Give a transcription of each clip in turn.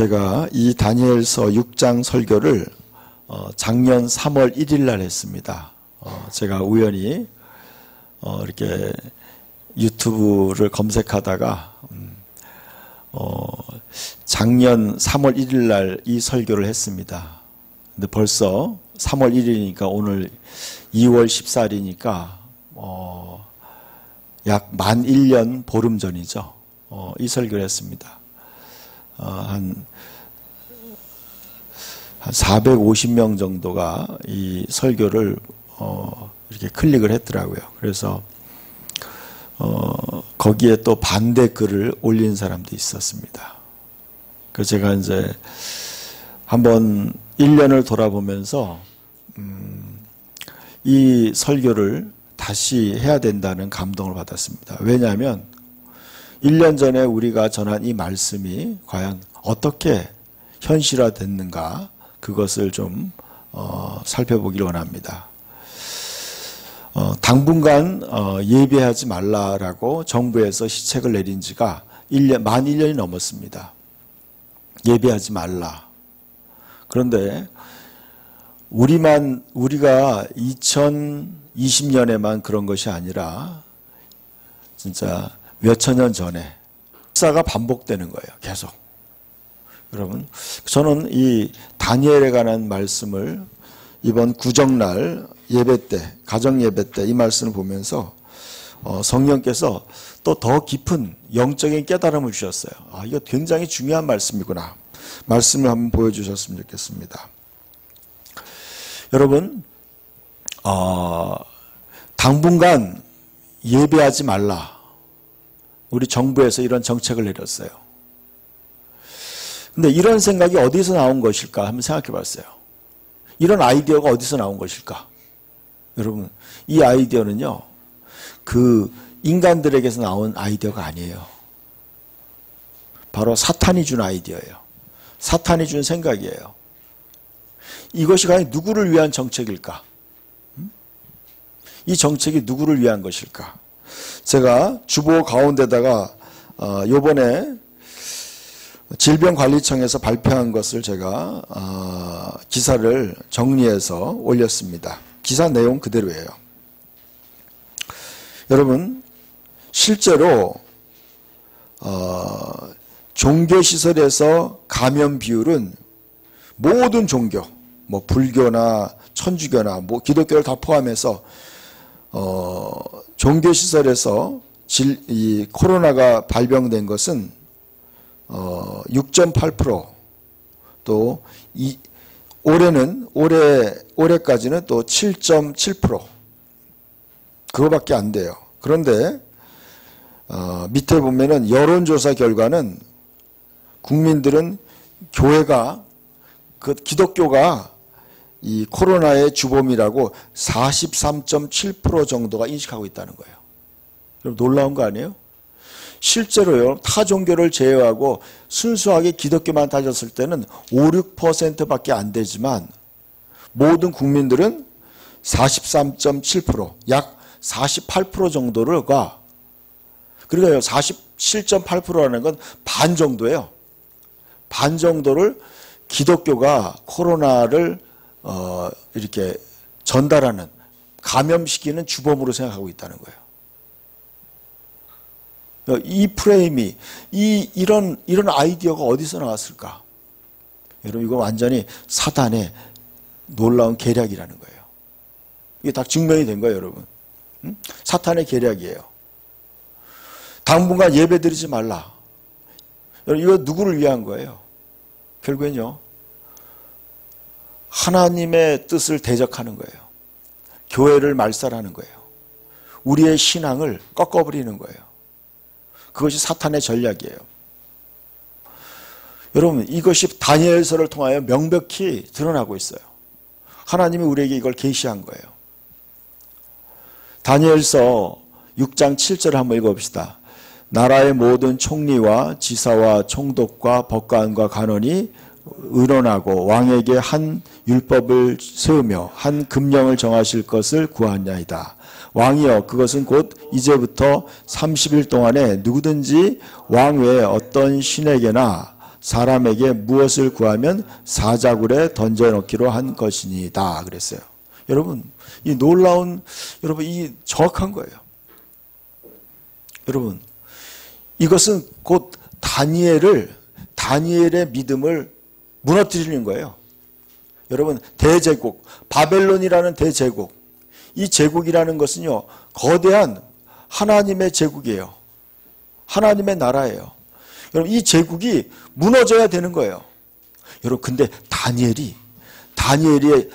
제가 이 다니엘서 6장 설교를 작년 3월 1일 날 했습니다. 제가 우연히 이렇게 유튜브를 검색하다가 작년 3월 1일 날 이 설교를 했습니다. 근데 벌써 3월 1일이니까 오늘 2월 14일이니까 약 만 1년 보름 전이죠. 이 설교를 했습니다. 한 450명 정도가 이 설교를 이렇게 클릭을 했더라고요. 그래서 거기에 또 반대 글을 올린 사람도 있었습니다. 그래서 제가 이제 한번 1년을 돌아보면서 이 설교를 다시 해야 된다는 감동을 받았습니다. 왜냐하면 1년 전에 우리가 전한 이 말씀이 과연 어떻게 현실화됐는가, 그것을 좀 살펴보기를 원합니다. 당분간 예배하지 말라라고 정부에서 시책을 내린 지가 만 1년이 넘었습니다. 예배하지 말라. 그런데 우리가 2020년에만 그런 것이 아니라 진짜 몇천 년 전에 역사가 반복되는 거예요. 계속. 여러분, 저는 이 다니엘에 관한 말씀을 이번 구정날 예배 때, 가정 예배 때 이 말씀을 보면서 성령께서 또 더 깊은 영적인 깨달음을 주셨어요. 이거 굉장히 중요한 말씀이구나. 말씀을 한번 보여주셨으면 좋겠습니다. 여러분, 당분간 예배하지 말라. 우리 정부에서 이런 정책을 내렸어요. 근데 이런 생각이 어디서 나온 것일까 한번 생각해 봤어요. 이런 아이디어가 어디서 나온 것일까? 여러분, 이 아이디어는요, 그 인간들에게서 나온 아이디어가 아니에요. 바로 사탄이 준 아이디어예요. 사탄이 준 생각이에요. 이것이 과연 누구를 위한 정책일까? 이 정책이 누구를 위한 것일까? 제가 주보 가운데다가 요번에 질병관리청에서 발표한 것을 제가 기사를 정리해서 올렸습니다. 기사 내용 그대로예요. 여러분, 실제로 종교시설에서 감염 비율은 모든 종교, 뭐 불교나 천주교나 뭐 기독교를 다 포함해서 종교시설에서 이 코로나가 발병된 것은 6.8%, 또 올해까지는 또 7.7%, 그거밖에 안 돼요. 그런데 밑에 보면은 여론조사 결과는 국민들은 기독교가 이 코로나의 주범이라고 43.7% 정도가 인식하고 있다는 거예요. 여러분, 놀라운 거 아니에요? 실제로요, 타 종교를 제외하고 순수하게 기독교만 따졌을 때는 5~6%밖에 안 되지만 모든 국민들은 43.7%, 약 48% 정도가, 그러니까요, 47.8%라는 건 반 정도예요. 반 정도를 기독교가 코로나를 이렇게 전달하는, 감염시키는 주범으로 생각하고 있다는 거예요. 이 프레임이, 이런 아이디어가 어디서 나왔을까? 여러분, 이거 완전히 사단의 놀라운 계략이라는 거예요. 이게 다 증명이 된 거예요, 여러분. 사탄의 계략이에요. 당분간 예배 드리지 말라. 여러분, 이거 누구를 위한 거예요? 결국엔요, 하나님의 뜻을 대적하는 거예요. 교회를 말살하는 거예요. 우리의 신앙을 꺾어버리는 거예요. 그것이 사탄의 전략이에요. 여러분, 이것이 다니엘서를 통하여 명백히 드러나고 있어요. 하나님이 우리에게 이걸 계시한 거예요. 다니엘서 6장 7절을 한번 읽어봅시다. 나라의 모든 총리와 지사와 총독과 법관과 간원이 의논하고 왕에게 한 율법을 세우며 한 금령을 정하실 것을 구하냐이다. 왕이여, 그것은 곧 이제부터 30일 동안에 누구든지 왕 외에 어떤 신에게나 사람에게 무엇을 구하면 사자굴에 던져놓기로 한 것이니이다 그랬어요. 여러분, 이 놀라운, 여러분, 이 정확한 거예요. 여러분, 이것은 곧 다니엘의 믿음을 무너뜨리는 거예요. 여러분, 대제국, 바벨론이라는 대제국, 이 제국이라는 것은요, 거대한 하나님의 제국이에요. 하나님의 나라예요. 여러분, 이 제국이 무너져야 되는 거예요. 여러분, 근데 다니엘이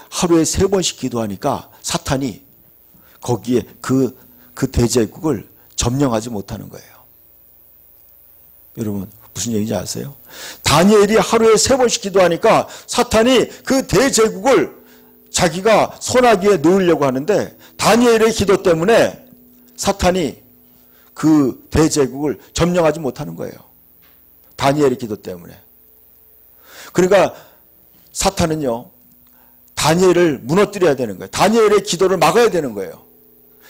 하루에 3번씩 기도하니까 사탄이 거기에 그 대제국을 점령하지 못하는 거예요. 여러분, 무슨 얘기인지 아세요? 다니엘이 하루에 3번씩 기도하니까 사탄이 그 대제국을 자기가 손아귀에 놓으려고 하는데, 다니엘의 기도 때문에 사탄이 그 대제국을 점령하지 못하는 거예요. 다니엘의 기도 때문에. 그러니까 사탄은요, 다니엘을 무너뜨려야 되는 거예요. 다니엘의 기도를 막아야 되는 거예요.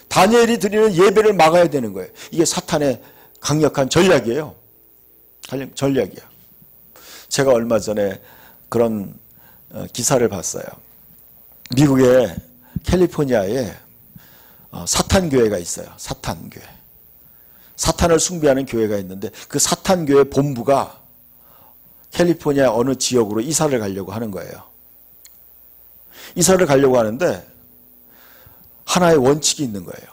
다니엘이 드리는 예배를 막아야 되는 거예요. 이게 사탄의 강력한 전략이에요. 전략이야. 제가 얼마 전에 그런 기사를 봤어요. 미국의 캘리포니아에 사탄교회가 있어요. 사탄교회. 사탄을 숭배하는 교회가 있는데 그 사탄교회 본부가 캘리포니아 어느 지역으로 이사를 가려고 하는 거예요. 이사를 가려고 하는데 하나의 원칙이 있는 거예요.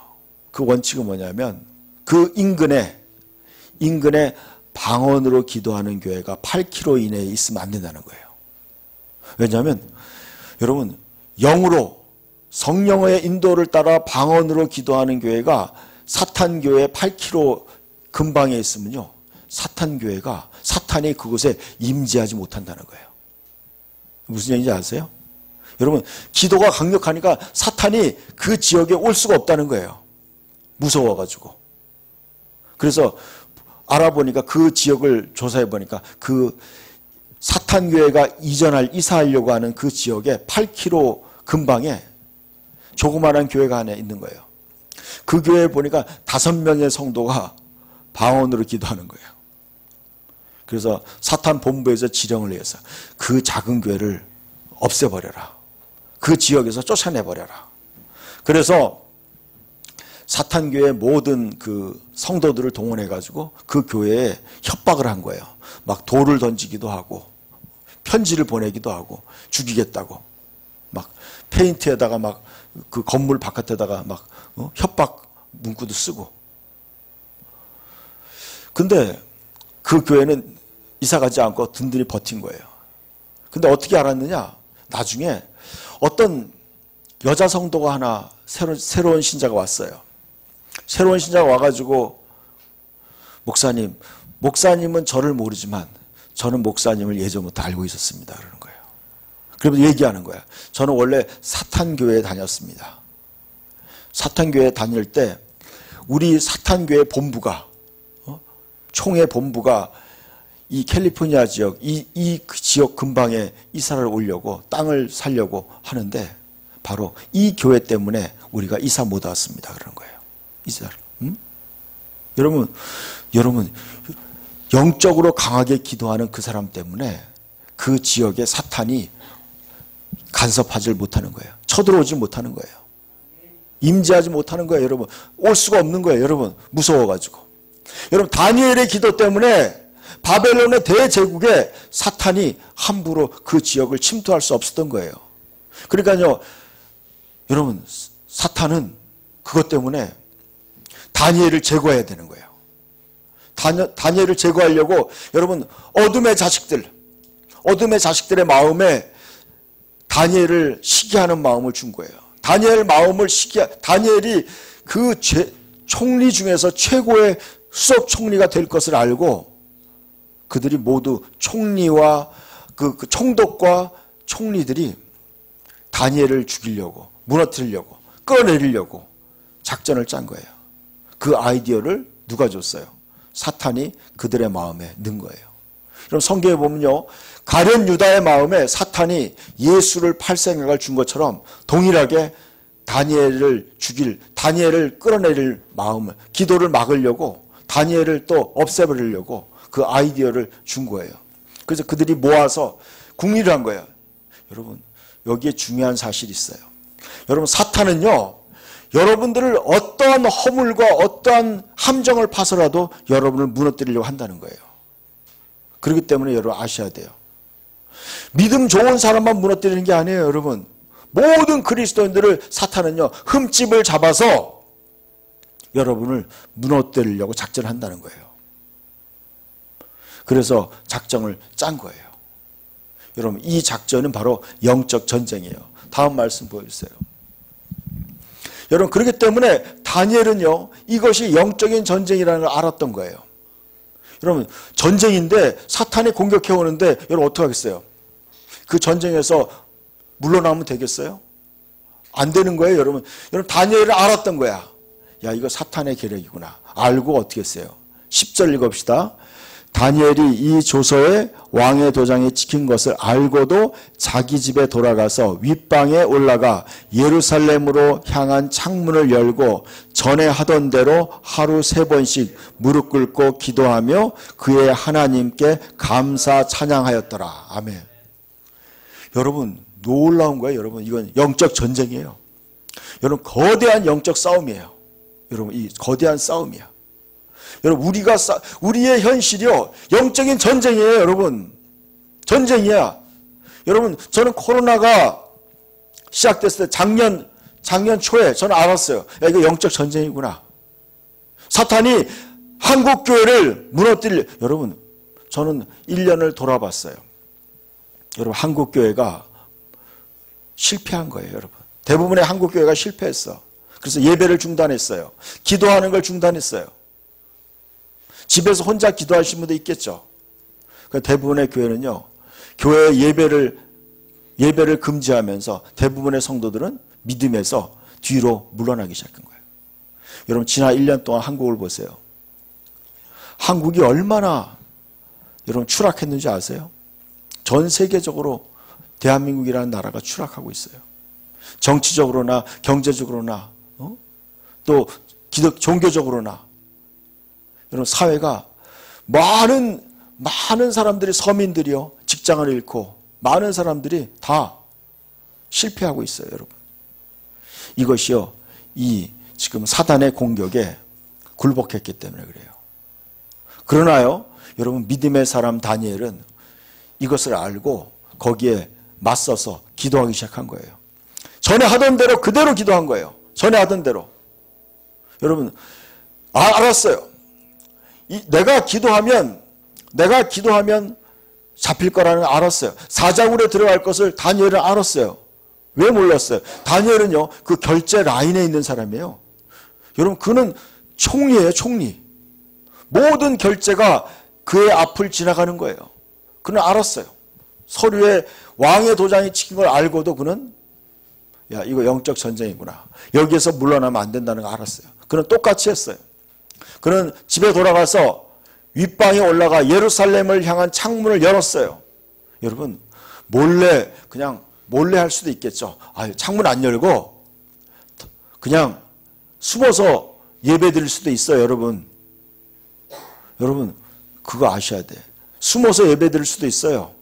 그 원칙은 뭐냐면 그 인근에 방언으로 기도하는 교회가 8km 이내에 있으면 안 된다는 거예요. 왜냐하면 여러분, 영으로 성령의 인도를 따라 방언으로 기도하는 교회가 사탄교회 8km 근방에 있으면요, 사탄이 그곳에 임재하지 못한다는 거예요. 무슨 얘기인지 아세요? 여러분, 기도가 강력하니까 사탄이 그 지역에 올 수가 없다는 거예요. 무서워가지고. 그래서 알아보니까, 그 지역을 조사해보니까 그 사탄교회가 이사하려고 하는 그 지역에 8km 근방에 조그마한 교회가 하나 있는 거예요. 그 교회에 보니까 5명의 성도가 방언으로 기도하는 거예요. 그래서 사탄 본부에서 지령을 내서 그 작은 교회를 없애버려라. 그 지역에서 쫓아내버려라. 그래서 사탄교회 모든 그 성도들을 동원해가지고 그 교회에 협박을 한 거예요. 막 돌을 던지기도 하고, 편지를 보내기도 하고, 죽이겠다고. 막 페인트에다가 막 그 건물 바깥에다가 막 협박 문구도 쓰고. 근데 그 교회는 이사 가지 않고 든든히 버틴 거예요. 근데 어떻게 알았느냐? 나중에 어떤 여자 성도가 하나 새로운 신자가 왔어요. 새로운 신자가 와가지고, 목사님은 저를 모르지만 저는 목사님을 예전부터 알고 있었습니다. 그러는 거예요. 그러면서 얘기하는 거야. 저는 원래 사탄교회에 다녔습니다. 사탄교회에 다닐 때 우리 사탄교회 본부가, 총회 본부가 이 캘리포니아 지역, 이 지역 근방에 이사를 오려고, 땅을 사려고 하는데 바로 이 교회 때문에 우리가 이사 못 왔습니다. 그러는 거예요. 이사를. 여러분, 영적으로 강하게 기도하는 그 사람 때문에 그 지역에 사탄이 간섭하지 못하는 거예요. 쳐들어오지 못하는 거예요. 임재하지 못하는 거예요. 여러분, 올 수가 없는 거예요. 여러분, 무서워가지고. 여러분, 다니엘의 기도 때문에 바벨론의 대제국에 사탄이 함부로 그 지역을 침투할 수 없었던 거예요. 그러니까요, 여러분, 사탄은 그것 때문에 다니엘을 제거해야 되는 거예요. 다니엘을 제거하려고 여러분, 어둠의 자식들의 마음에 다니엘을 시기하는 마음을 준 거예요. 다니엘이 그 총리 중에서 최고의 수석 총리가 될 것을 알고 그들이 모두 총리와 그 총독과 총리들이 다니엘을 죽이려고, 무너뜨리려고, 끌어내리려고 작전을 짠 거예요. 그 아이디어를 누가 줬어요? 사탄이 그들의 마음에 넣은 거예요. 그럼 성경에 보면요, 가룟 유다의 마음에 사탄이 예수를 팔 생각을 준 것처럼 동일하게 다니엘을 끌어내릴 마음을, 기도를 막으려고, 다니엘을 또 없애버리려고 그 아이디어를 준 거예요. 그래서 그들이 모아서 궁리를 한 거예요. 여러분, 여기에 중요한 사실이 있어요. 여러분, 사탄은요, 여러분들을 어떠한 허물과 어떠한 함정을 파서라도 여러분을 무너뜨리려고 한다는 거예요. 그렇기 때문에 여러분 아셔야 돼요. 믿음 좋은 사람만 무너뜨리는 게 아니에요, 여러분. 모든 그리스도인들을 사탄은요, 흠집을 잡아서 여러분을 무너뜨리려고 작전한다는 거예요. 그래서 작정을 짠 거예요. 여러분, 이 작전은 바로 영적 전쟁이에요. 다음 말씀 보여주세요. 여러분, 그렇기 때문에 다니엘은요, 이것이 영적인 전쟁이라는 걸 알았던 거예요. 여러분, 전쟁인데 사탄이 공격해 오는데 여러분 어떻게 하겠어요? 그 전쟁에서 물러나면 되겠어요? 안 되는 거예요, 여러분. 여러분, 다니엘은 알았던 거야. 야, 이거 사탄의 계략이구나. 알고 어떻게 했어요? 10절 읽읍시다. 다니엘이 이 조서에 왕의 도장에 찍힌 것을 알고도 자기 집에 돌아가서 윗방에 올라가 예루살렘으로 향한 창문을 열고 전에 하던 대로 하루 3번씩 무릎 꿇고 기도하며 그의 하나님께 감사 찬양하였더라. 아멘. 여러분, 놀라운 거예요. 여러분, 이건 영적 전쟁이에요. 여러분, 거대한 영적 싸움이에요. 여러분, 이 거대한 싸움이야. 여러분, 우리의 현실이요, 영적인 전쟁이에요, 여러분. 전쟁이야. 여러분, 저는 코로나가 시작됐을 때 작년 초에 저는 알았어요. 야, 이거 영적 전쟁이구나. 사탄이 한국 교회를 여러분, 저는 1년을 돌아봤어요. 여러분, 한국 교회가 실패한 거예요, 여러분. 대부분의 한국 교회가 실패했어. 그래서 예배를 중단했어요. 기도하는 걸 중단했어요. 집에서 혼자 기도하시는 분도 있겠죠. 대부분의 교회는요, 교회 예배를 금지하면서 대부분의 성도들은 믿음에서 뒤로 물러나기 시작한 거예요. 여러분, 지난 1년 동안 한국을 보세요. 한국이 얼마나 여러분 추락했는지 아세요? 전 세계적으로 대한민국이라는 나라가 추락하고 있어요. 정치적으로나 경제적으로나 또 종교적으로나 여러분, 사회가 많은 사람들이, 서민들이요, 직장을 잃고 많은 사람들이 다 실패하고 있어요, 여러분. 이것이요, 이 지금 사단의 공격에 굴복했기 때문에 그래요. 그러나요, 여러분, 믿음의 사람 다니엘은 이것을 알고 거기에 맞서서 기도하기 시작한 거예요. 전에 하던 대로 그대로 기도한 거예요. 전에 하던 대로. 여러분, 알았어요. 내가 기도하면 잡힐 거라는 걸 알았어요. 사자굴에 들어갈 것을 다니엘은 알았어요. 왜 몰랐어요? 다니엘은요, 그 결제 라인에 있는 사람이에요. 여러분, 그는 총리예요, 총리. 모든 결제가 그의 앞을 지나가는 거예요. 그는 알았어요. 서류에 왕의 도장이 찍힌 걸 알고도 그는, 야, 이거 영적 전쟁이구나. 여기에서 물러나면 안 된다는 걸 알았어요. 그는 똑같이 했어요. 그는 집에 돌아가서 윗방에 올라가 예루살렘을 향한 창문을 열었어요. 여러분, 그냥 몰래 할 수도 있겠죠. 창문 안 열고 그냥 숨어서 예배 드릴 수도 있어요, 여러분. 여러분, 그거 아셔야 돼. 숨어서 예배 드릴 수도 있어요.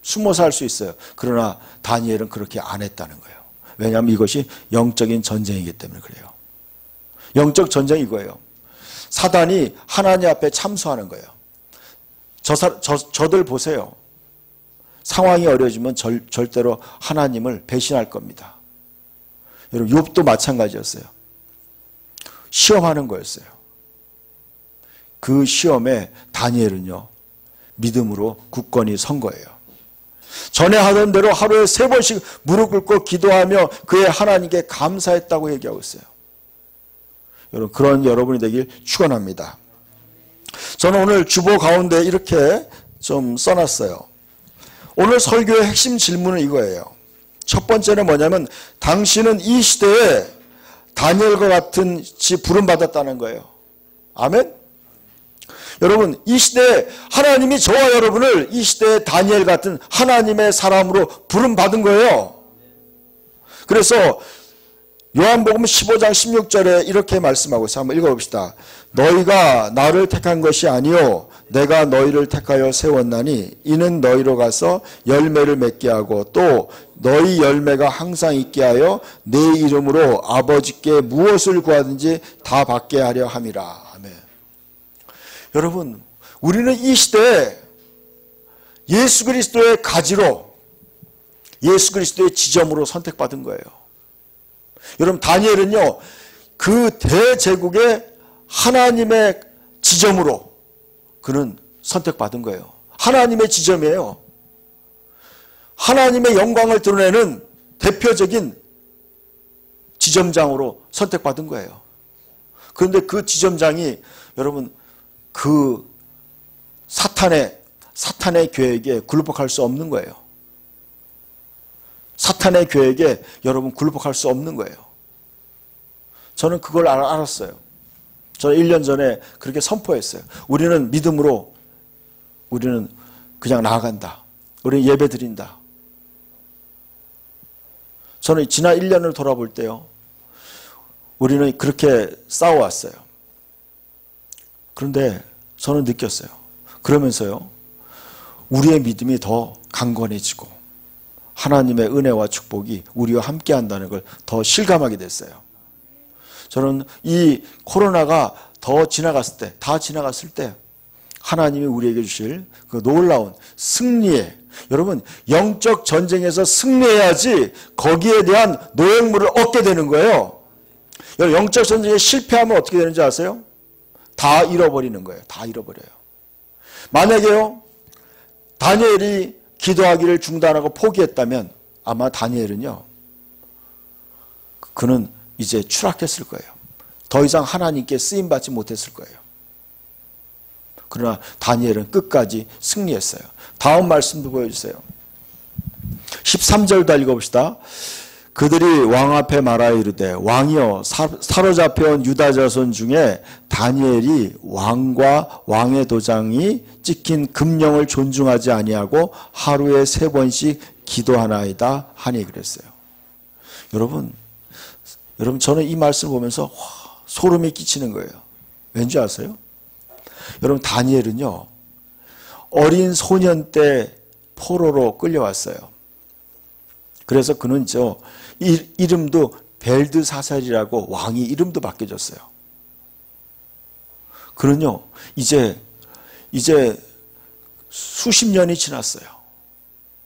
숨어서 할 수 있어요. 그러나 다니엘은 그렇게 안 했다는 거예요. 왜냐하면 이것이 영적인 전쟁이기 때문에 그래요. 영적 전쟁이 이거예요. 사단이 하나님 앞에 참수하는 거예요. 저들 보세요. 상황이 어려워지면 절대로 하나님을 배신할 겁니다. 여러분, 욥도 마찬가지였어요. 시험하는 거였어요. 그 시험에 다니엘은요, 믿음으로 굳건히 선 거예요. 전에 하던 대로 하루에 3번씩 무릎 꿇고 기도하며 그의 하나님께 감사했다고 얘기하고 있어요. 여러분, 그런 여러분이 되길 축원합니다. 저는 오늘 주보 가운데 이렇게 좀 써놨어요. 오늘 설교의 핵심 질문은 이거예요. 첫 번째는 뭐냐면, 당신은 이 시대에 다니엘과 같은 부름받았다는 거예요. 아멘? 여러분, 이 시대에 하나님이 저와 여러분을 이 시대에 다니엘 같은 하나님의 사람으로 부름받은 거예요. 그래서 요한복음 15장 16절에 이렇게 말씀하고 있어요. 한번 읽어봅시다. 너희가 나를 택한 것이 아니요 내가 너희를 택하여 세웠나니 이는 너희로 가서 열매를 맺게 하고 또 너희 열매가 항상 있게 하여 내 이름으로 아버지께 무엇을 구하든지 다 받게 하려 함이라. 아멘. 여러분, 우리는 이 시대에 예수 그리스도의 가지로, 예수 그리스도의 지점으로 선택받은 거예요. 여러분, 다니엘은요, 그 대제국의 하나님의 지점으로 그는 선택받은 거예요. 하나님의 지점이에요. 하나님의 영광을 드러내는 대표적인 지점장으로 선택받은 거예요. 그런데 그 지점장이 여러분 그 사탄의 계획에 굴복할 수 없는 거예요. 사탄의 계획에 여러분 굴복할 수 없는 거예요. 저는 그걸 알았어요. 저는 1년 전에 그렇게 선포했어요. 우리는 믿음으로 우리는 그냥 나아간다. 우리는 예배 드린다. 저는 지난 1년을 돌아볼 때요. 우리는 그렇게 싸워왔어요. 그런데 저는 느꼈어요. 그러면서요. 우리의 믿음이 더 강건해지고 하나님의 은혜와 축복이 우리와 함께 한다는 걸 더 실감하게 됐어요. 저는 이 코로나가 다 지나갔을 때 하나님이 우리에게 주실 그 놀라운 승리에, 여러분 영적 전쟁에서 승리해야지 거기에 대한 노획물을 얻게 되는 거예요. 여러분 영적 전쟁에 실패하면 어떻게 되는지 아세요? 다 잃어버리는 거예요. 다 잃어버려요. 만약에요 다니엘이 기도하기를 중단하고 포기했다면 아마 다니엘은요 그는 이제 추락했을 거예요. 더 이상 하나님께 쓰임받지 못했을 거예요. 그러나 다니엘은 끝까지 승리했어요. 다음 말씀도 보여주세요. 13절도 읽어봅시다. 그들이 왕 앞에 말하여 이르되 왕이여 사로잡혀온 유다 자손 중에 다니엘이 왕과 왕의 도장이 찍힌 금령을 존중하지 아니하고 하루에 3번씩 기도하나이다 하니 그랬어요. 여러분 저는 이 말씀을 보면서 소름이 끼치는 거예요. 왠지 아세요? 여러분 다니엘은요 어린 소년 때 포로로 끌려왔어요. 그래서 그는 이름도 벨드사살이라고 왕이 이름도 바뀌어졌어요. 그는요 이제 수십 년이 지났어요.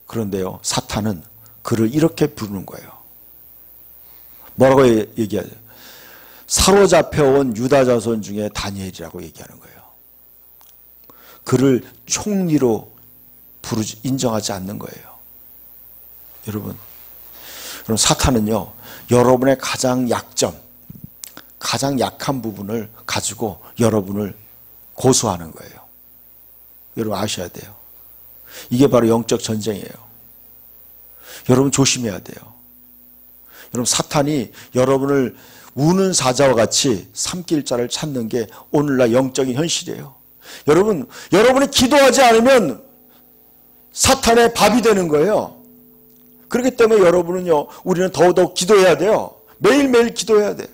그런데요 사탄은 그를 이렇게 부르는 거예요. 뭐라고 얘기하죠? 사로잡혀온 유다 자손 중에 다니엘이라고 얘기하는 거예요. 그를 총리로 인정하지 않는 거예요. 여러분 사탄은요 여러분의 가장 약한 부분을 가지고 여러분을 고소하는 거예요. 여러분 아셔야 돼요. 이게 바로 영적 전쟁이에요. 여러분 조심해야 돼요. 여러분 사탄이 여러분을 우는 사자와 같이 삼킬 자를 찾는 게 오늘날 영적인 현실이에요. 여러분이 기도하지 않으면 사탄의 밥이 되는 거예요. 그렇기 때문에 여러분은요, 우리는 더더욱 기도해야 돼요. 매일매일 기도해야 돼요.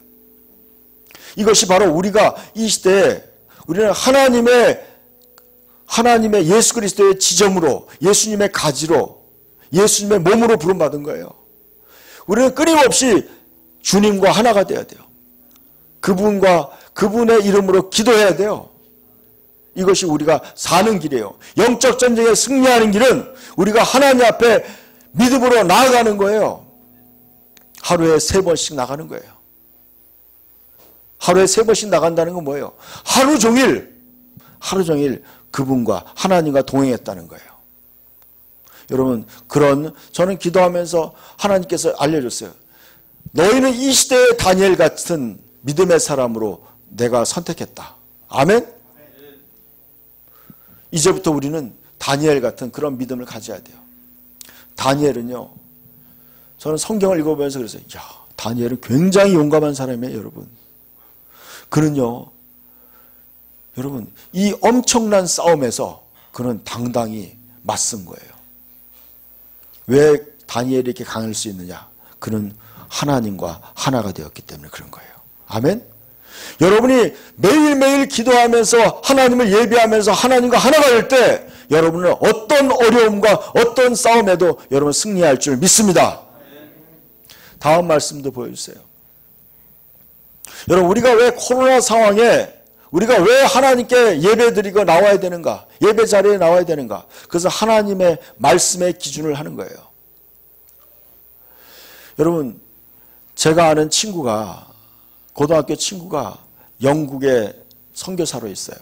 이것이 바로 우리가 이 시대에 우리는 하나님의 예수 그리스도의 지점으로, 예수님의 가지로, 예수님의 몸으로 부름받은 거예요. 우리는 끊임없이 주님과 하나가 돼야 돼요. 그분의 이름으로 기도해야 돼요. 이것이 우리가 사는 길이에요. 영적 전쟁에 승리하는 길은 우리가 하나님 앞에 믿음으로 나아가는 거예요. 하루에 3번씩 나가는 거예요. 하루에 3번씩 나간다는 건 뭐예요? 하루 종일 그분과 하나님과 동행했다는 거예요. 여러분, 저는 기도하면서 하나님께서 알려줬어요. 너희는 이 시대의 다니엘 같은 믿음의 사람으로 내가 선택했다. 아멘? 이제부터 우리는 다니엘 같은 그런 믿음을 가져야 돼요. 다니엘은요, 저는 성경을 읽어보면서 그랬어요. 야, 다니엘은 굉장히 용감한 사람이에요, 여러분. 그는요, 여러분, 이 엄청난 싸움에서 그는 당당히 맞선 거예요. 왜 다니엘이 이렇게 강할 수 있느냐? 그는 하나님과 하나가 되었기 때문에 그런 거예요. 아멘? 여러분이 매일매일 기도하면서 하나님을 예배하면서 하나님과 하나가 될 때 여러분은 어떤 어려움과 어떤 싸움에도 여러분 승리할 줄 믿습니다. 다음 말씀도 보여주세요. 여러분, 우리가 왜 코로나 상황에 우리가 왜 하나님께 예배드리고 나와야 되는가? 예배 자리에 나와야 되는가? 그래서 하나님의 말씀의 기준을 하는 거예요. 여러분, 제가 아는 친구가, 고등학교 친구가 영국에 선교사로 있어요.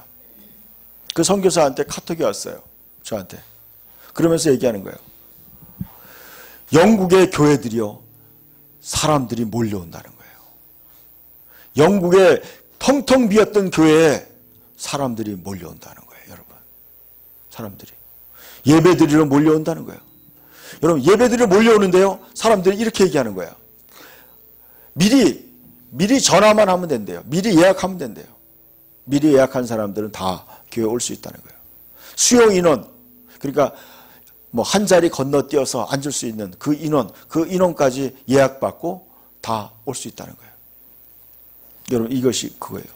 그 선교사한테 카톡이 왔어요. 저한테. 그러면서 얘기하는 거예요. 영국의 교회들이요, 사람들이 몰려온다는 거예요. 영국에 텅텅 비었던 교회에 사람들이 몰려온다는 거예요. 여러분, 사람들이 예배드리러 몰려온다는 거예요. 여러분, 예배드리러 몰려오는데요, 사람들이 이렇게 얘기하는 거예요. 미리 전화만 하면 된대요. 미리 예약하면 된대요. 미리 예약한 사람들은 다 교회 올 수 있다는 거예요. 수용 인원, 그러니까 뭐 한 자리 건너뛰어서 앉을 수 있는 그 인원까지 예약받고 다 올 수 있다는 거예요. 여러분, 이것이 그거예요.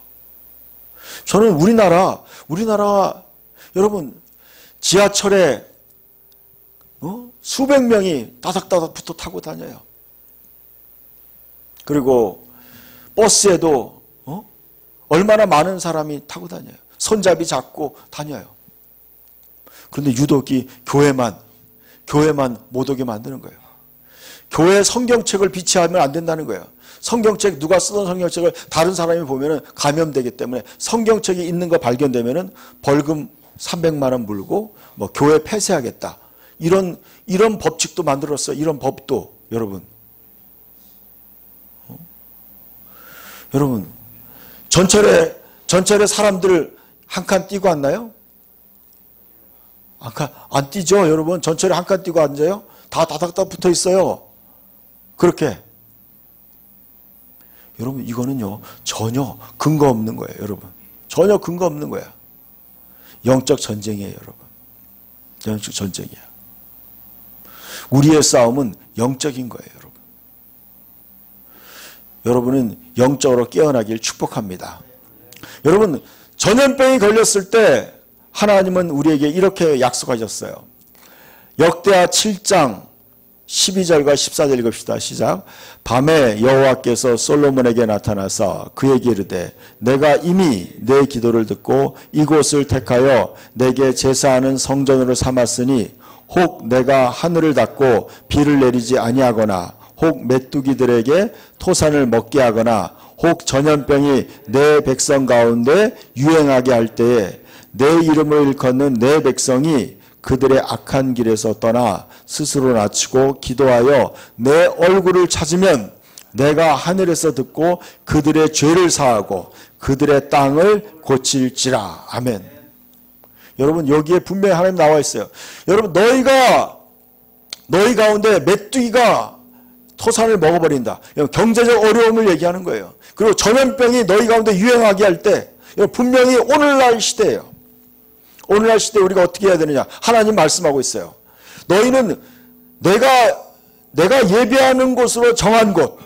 저는 우리나라 여러분, 지하철에 수백 명이 다닥다닥 붙어 타고 다녀요. 그리고 버스에도 얼마나 많은 사람이 타고 다녀요. 손잡이 잡고 다녀요. 그런데 유독이 교회만 못 오게 만드는 거예요. 교회 성경책을 비치하면 안 된다는 거예요. 성경책, 누가 쓰던 성경책을 다른 사람이 보면 감염되기 때문에 성경책이 있는 거 발견되면 벌금 300만 원 물고 뭐 교회 폐쇄하겠다. 이런 법칙도 만들었어요. 이런 법도. 여러분, 전철에 사람들 한 칸 띄고 앉나요? 안 뛰죠, 여러분. 전철에 한 칸 띄고 앉아요? 다 다닥다닥 붙어 있어요. 그렇게. 여러분, 이거는요, 전혀 근거 없는 거예요, 여러분. 전혀 근거 없는 거야. 영적 전쟁이에요, 여러분. 영적 전쟁이야. 우리의 싸움은 영적인 거예요, 여러분. 여러분은 영적으로 깨어나길 축복합니다. 여러분, 전염병이 걸렸을 때 하나님은 우리에게 이렇게 약속하셨어요. 역대하 7장 12절과 14절 읽읍시다. 시작. 밤에 여호와께서 솔로몬에게 나타나서 그에게 이르되 내가 이미 내 기도를 듣고 이곳을 택하여 내게 제사하는 성전으로 삼았으니 혹 내가 하늘을 닫고 비를 내리지 아니하거나 혹 메뚜기들에게 토산을 먹게 하거나 혹 전염병이 내 백성 가운데 유행하게 할 때에 내 이름을 일컫는 내 백성이 그들의 악한 길에서 떠나 스스로 낮추고 기도하여 내 얼굴을 찾으면 내가 하늘에서 듣고 그들의 죄를 사하고 그들의 땅을 고칠지라. 아멘. 여러분, 여기에 분명히 하나님 나와 있어요. 여러분, 너희 가운데 메뚜기가 토산을 먹어버린다. 경제적 어려움을 얘기하는 거예요. 그리고 전염병이 너희 가운데 유행하게 할 때 분명히 오늘날 시대예요. 오늘날 시대에 우리가 어떻게 해야 되느냐. 하나님 말씀하고 있어요. 너희는 내가 예배하는 곳으로 정한 곳,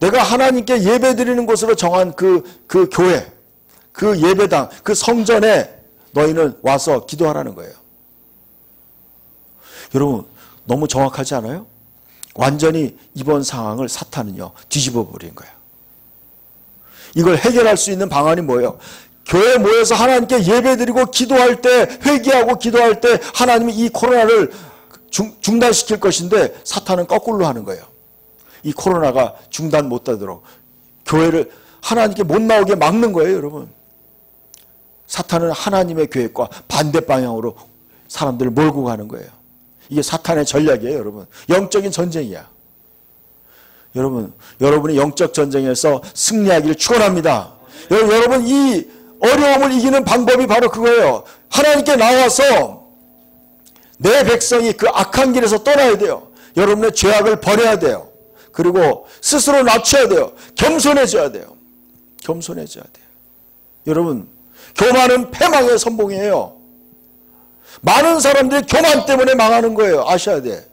내가 하나님께 예배드리는 곳으로 정한 그 교회, 그 예배당, 그 성전에 너희는 와서 기도하라는 거예요. 여러분, 너무 정확하지 않아요? 완전히 이번 상황을 사탄은요, 뒤집어 버린 거예요. 이걸 해결할 수 있는 방안이 뭐예요? 교회에 모여서 하나님께 예배드리고 기도할 때, 회개하고 기도할 때 하나님이 이 코로나를 중단시킬 것인데 사탄은 거꾸로 하는 거예요. 이 코로나가 중단 못 되도록 교회를 하나님께 못 나오게 막는 거예요, 여러분. 사탄은 하나님의 계획과 반대 방향으로 사람들을 몰고 가는 거예요. 이게 사탄의 전략이에요, 여러분. 영적인 전쟁이야. 여러분이 영적 전쟁에서 승리하기를 축원합니다. 여러분, 이 어려움을 이기는 방법이 바로 그거예요. 하나님께 나와서 내 백성이 그 악한 길에서 떠나야 돼요. 여러분의 죄악을 버려야 돼요. 그리고 스스로 낮춰야 돼요. 겸손해져야 돼요. 겸손해져야 돼요. 여러분, 교만은 패망의 선봉이에요. 많은 사람들이 교만 때문에 망하는 거예요. 아셔야 돼.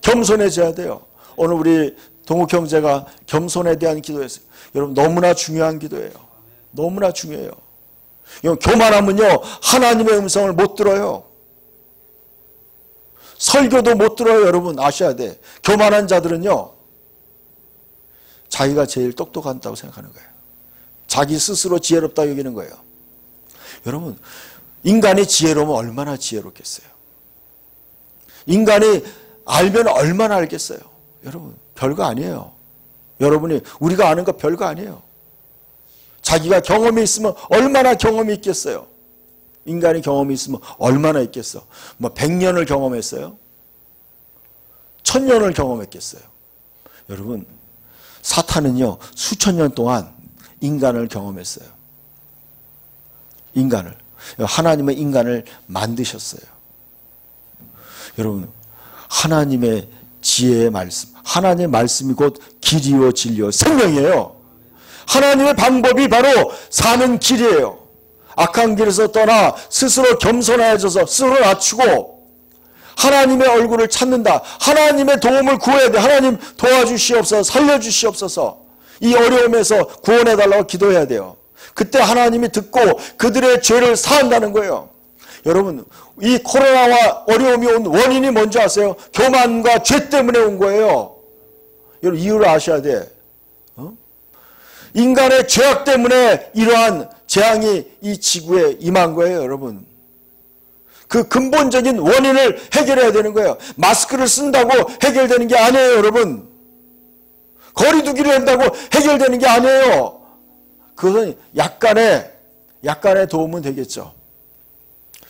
겸손해져야 돼요. 오늘 우리 동욱 형제가 겸손에 대한 기도했어요. 여러분, 너무나 중요한 기도예요. 너무나 중요해요. 교만하면요, 하나님의 음성을 못 들어요. 설교도 못 들어요. 여러분 아셔야 돼. 교만한 자들은요, 자기가 제일 똑똑하다고 생각하는 거예요. 자기 스스로 지혜롭다 여기는 거예요. 여러분, 인간이 지혜로우면 얼마나 지혜롭겠어요. 인간이 알면 얼마나 알겠어요. 여러분, 별거 아니에요. 여러분이 우리가 아는 거 별거 아니에요. 자기가 경험이 있으면 얼마나 경험이 있겠어요. 인간이 경험이 있으면 얼마나 있겠어. 뭐 100년을 경험했어요? 1000년을 경험했겠어요. 여러분, 사탄은요, 수천 년 동안 인간을 경험했어요. 인간을. 하나님은 인간을 만드셨어요. 여러분, 하나님의 지혜의 말씀, 하나님의 말씀이 곧 길이요 진리요 생명이에요. 하나님의 방법이 바로 사는 길이에요. 악한 길에서 떠나 스스로 겸손해져서 스스로 낮추고 하나님의 얼굴을 찾는다. 하나님의 도움을 구해야 돼. 하나님 도와주시옵소서, 살려주시옵소서. 이 어려움에서 구원해달라고 기도해야 돼요. 그때 하나님이 듣고 그들의 죄를 사한다는 거예요. 여러분, 이 코로나와 어려움이 온 원인이 뭔지 아세요? 교만과 죄 때문에 온 거예요. 여러분, 이유를 아셔야 돼. 인간의 죄악 때문에 이러한 재앙이 이 지구에 임한 거예요, 여러분. 그 근본적인 원인을 해결해야 되는 거예요. 마스크를 쓴다고 해결되는 게 아니에요, 여러분. 거리 두기를 한다고 해결되는 게 아니에요. 그것은 약간의 도움은 되겠죠.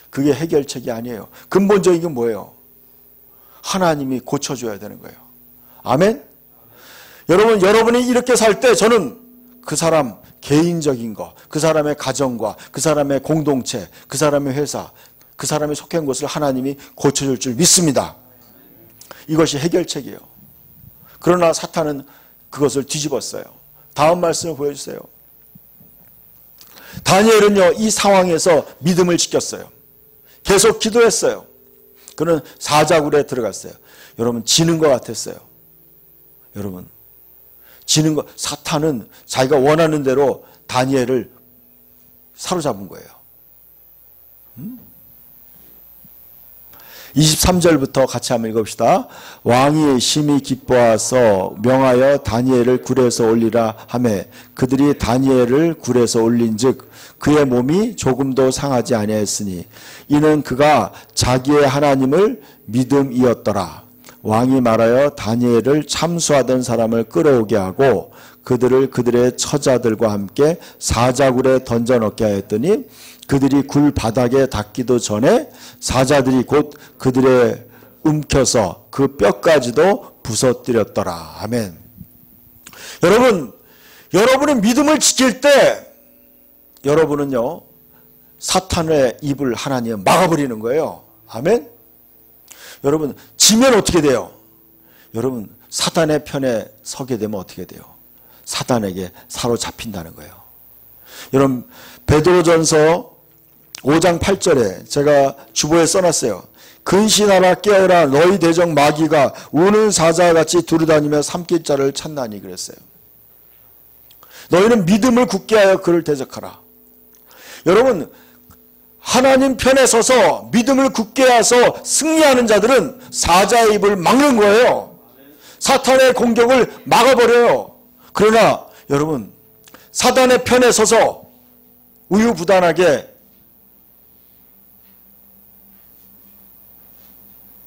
그게 해결책이 아니에요. 근본적인 게 뭐예요? 하나님이 고쳐줘야 되는 거예요. 아멘? 여러분, 여러분이 이렇게 살 때 저는 그 사람 개인적인 거, 그 사람의 가정과 그 사람의 공동체, 그 사람의 회사, 그 사람이 속한 곳을 하나님이 고쳐줄 줄 믿습니다. 이것이 해결책이에요. 그러나 사탄은 그것을 뒤집었어요. 다음 말씀을 보여주세요. 다니엘은요, 이 상황에서 믿음을 지켰어요. 계속 기도했어요. 그는 사자굴에 들어갔어요. 여러분, 지는 것 같았어요. 여러분, 지는 것, 사탄은 자기가 원하는 대로 다니엘을 사로잡은 거예요. 23절부터 같이 한번 읽읍시다. 왕이 심히 기뻐하서 명하여 다니엘을 굴에서 올리라 하매 그들이 다니엘을 굴에서 올린즉 그의 몸이 조금도 상하지 아니하였으니 이는 그가 자기의 하나님을 믿음이었더라. 왕이 말하여 다니엘을 참수하던 사람을 끌어오게 하고 그들을 그들의 처자들과 함께 사자굴에 던져넣게 하였더니 그들이 굴 바닥에 닿기도 전에 사자들이 곧 그들의 움켜서 그 뼈까지도 부서뜨렸더라. 아멘. 여러분, 여러분의 믿음을 지킬 때 여러분은요, 사탄의 입을 하나님 막아버리는 거예요. 아멘. 여러분, 지면 어떻게 돼요? 여러분, 사탄의 편에 서게 되면 어떻게 돼요? 사탄에게 사로잡힌다는 거예요. 여러분, 베드로전서 5장 8절에 제가 주보에 써놨어요. 근신하라 깨어라 너희 대적 마귀가 우는 사자와 같이 두루다니며 삼킬 자를 찾나니 그랬어요. 너희는 믿음을 굳게 하여 그를 대적하라. 여러분, 하나님 편에 서서 믿음을 굳게 해서 승리하는 자들은 사자의 입을 막는 거예요. 사탄의 공격을 막아버려요. 그러나 여러분, 사단의 편에 서서 우유부단하게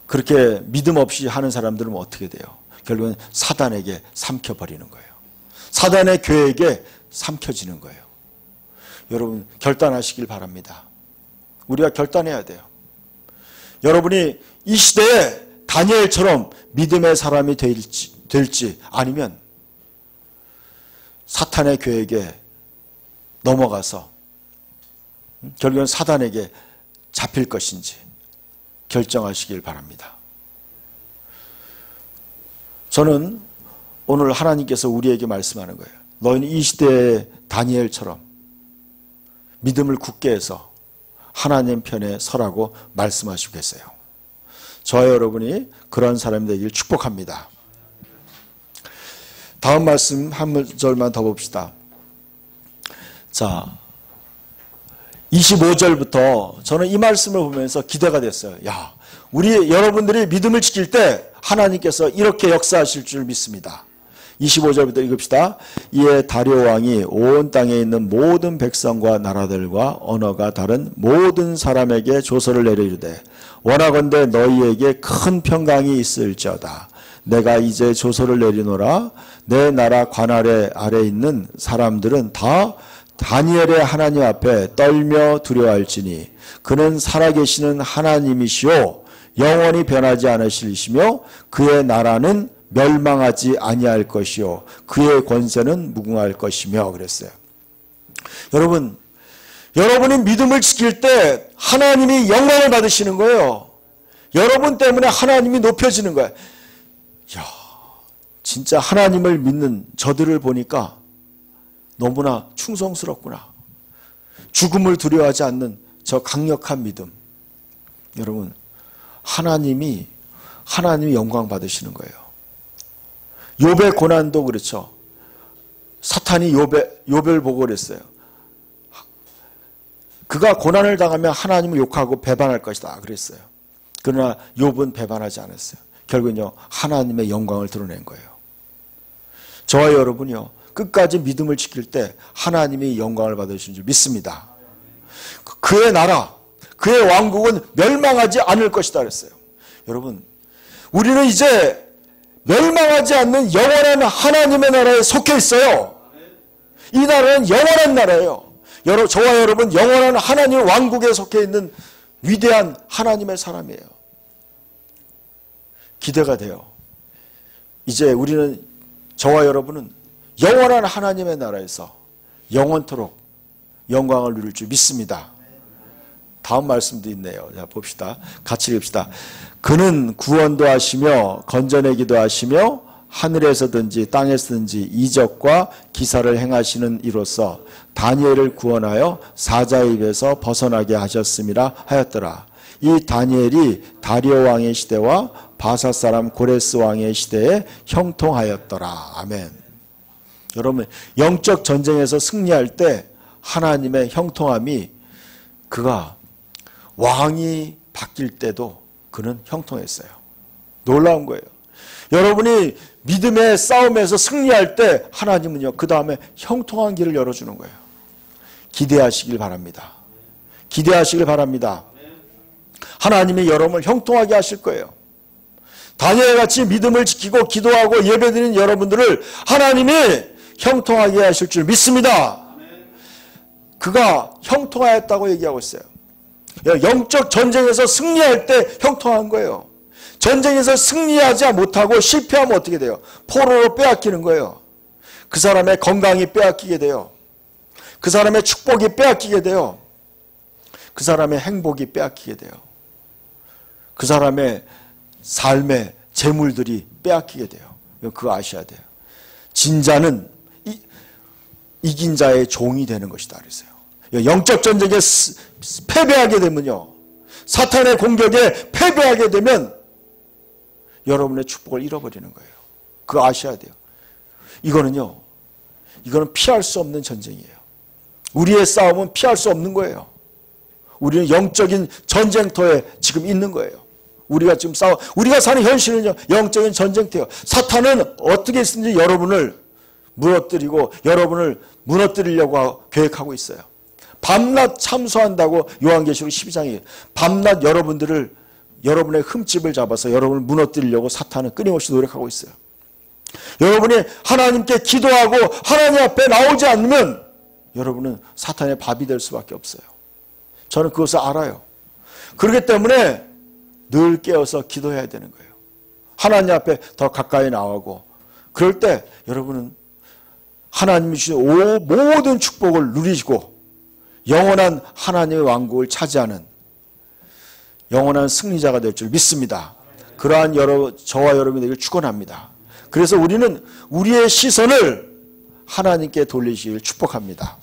그렇게 믿음 없이 하는 사람들은 어떻게 돼요? 결국은 사단에게 삼켜버리는 거예요. 사단의 계획에 삼켜지는 거예요. 여러분, 결단하시길 바랍니다. 우리가 결단해야 돼요. 여러분이 이 시대에 다니엘처럼 믿음의 사람이 될지 아니면 사탄의 계획에 넘어가서 결국은 사단에게 잡힐 것인지 결정하시길 바랍니다. 저는 오늘 하나님께서 우리에게 말씀하는 거예요. 너희는 이 시대의 다니엘처럼 믿음을 굳게 해서 하나님 편에 서라고 말씀하시고 계세요. 저와 여러분이 그런 사람이 되길 축복합니다. 다음 말씀 한 절만 더 봅시다. 자, 25절부터 저는 이 말씀을 보면서 기대가 됐어요. 야, 여러분들이 믿음을 지킬 때 하나님께서 이렇게 역사하실 줄 믿습니다. 25절부터 읽읍시다. 이에 다리오 왕이 온 땅에 있는 모든 백성과 나라들과 언어가 다른 모든 사람에게 조서를 내려 이르되 원하건대 너희에게 큰 평강이 있을지어다. 내가 이제 조서를 내리노라. 내 나라 관 아래 있는 사람들은 다 다니엘의 하나님 앞에 떨며 두려워할지니 그는 살아계시는 하나님이시오 영원히 변하지 않으시리시며 그의 나라는 멸망하지 아니할 것이요 그의 권세는 무궁할 것이며 그랬어요. 여러분이 믿음을 지킬 때 하나님이 영광을 받으시는 거예요. 여러분 때문에 하나님이 높여지는 거예요. 이야, 진짜 하나님을 믿는 저들을 보니까 너무나 충성스럽구나. 죽음을 두려워하지 않는 저 강력한 믿음. 여러분, 하나님이 영광 받으시는 거예요. 욥의 고난도 그렇죠. 사탄이 욥을 보고 그랬어요. 그가 고난을 당하면 하나님을 욕하고 배반할 것이다 그랬어요. 그러나 욥은 배반하지 않았어요. 결국은요 하나님의 영광을 드러낸 거예요. 저와 여러분이요 끝까지 믿음을 지킬 때 하나님이 영광을 받으시는 줄 믿습니다. 그의 나라, 그의 왕국은 멸망하지 않을 것이다 그랬어요. 여러분, 우리는 이제 멸망하지 않는 영원한 하나님의 나라에 속해 있어요. 이 나라는 영원한 나라예요. 저와 여러분 영원한 하나님의 왕국에 속해 있는 위대한 하나님의 사람이에요. 기대가 돼요. 이제 저와 여러분은 영원한 하나님의 나라에서 영원토록 영광을 누릴 줄 믿습니다. 다음 말씀도 있네요. 자, 봅시다. 같이 읽읍시다. 그는 구원도 하시며 건져내기도 하시며 하늘에서든지 땅에서든지 이적과 기사를 행하시는 이로써 다니엘을 구원하여 사자의 입에서 벗어나게 하셨음이라 하였더라. 이 다니엘이 다리오 왕의 시대와 바사 사람 고레스 왕의 시대에 형통하였더라. 아멘. 여러분, 영적 전쟁에서 승리할 때 하나님의 형통함이 그가 왕이 바뀔 때도 그는 형통했어요. 놀라운 거예요. 여러분이 믿음의 싸움에서 승리할 때 하나님은요 그 다음에 형통한 길을 열어주는 거예요. 기대하시길 바랍니다. 기대하시길 바랍니다. 하나님이 여러분을 형통하게 하실 거예요. 다니엘같이 믿음을 지키고 기도하고 예배드리는 여러분들을 하나님이 형통하게 하실 줄 믿습니다. 그가 형통하였다고 얘기하고 있어요. 영적 전쟁에서 승리할 때 형통한 거예요. 전쟁에서 승리하지 못하고 실패하면 어떻게 돼요? 포로로 빼앗기는 거예요. 그 사람의 건강이 빼앗기게 돼요. 그 사람의 축복이 빼앗기게 돼요. 그 사람의 행복이 빼앗기게 돼요. 그 사람의 삶의 재물들이 빼앗기게 돼요. 그거 아셔야 돼요. 진자는 이긴 자의 종이 되는 것이다 그랬어요. 영적 전쟁에 패배하게 되면요, 사탄의 공격에 패배하게 되면 여러분의 축복을 잃어버리는 거예요. 그거 아셔야 돼요. 이거는 피할 수 없는 전쟁이에요. 우리의 싸움은 피할 수 없는 거예요. 우리는 영적인 전쟁터에 지금 있는 거예요. 우리가 사는 현실은요, 영적인 전쟁터예요. 사탄은 어떻게 쓰든지 여러분을 무너뜨리고 여러분을 무너뜨리려고 계획하고 있어요. 밤낮 참소한다고 요한계시록 12장에 밤낮 여러분의 흠집을 잡아서 여러분을 무너뜨리려고 사탄은 끊임없이 노력하고 있어요. 여러분이 하나님께 기도하고 하나님 앞에 나오지 않으면 여러분은 사탄의 밥이 될 수밖에 없어요. 저는 그것을 알아요. 그렇기 때문에 늘 깨어서 기도해야 되는 거예요. 하나님 앞에 더 가까이 나오고, 그럴 때 여러분은 하나님이 주신 모든 축복을 누리시고 영원한 하나님의 왕국을 차지하는 영원한 승리자가 될 줄 믿습니다. 그러한 저와 여러분이 되길 축원합니다. 그래서 우리는 우리의 시선을 하나님께 돌리시길 축복합니다.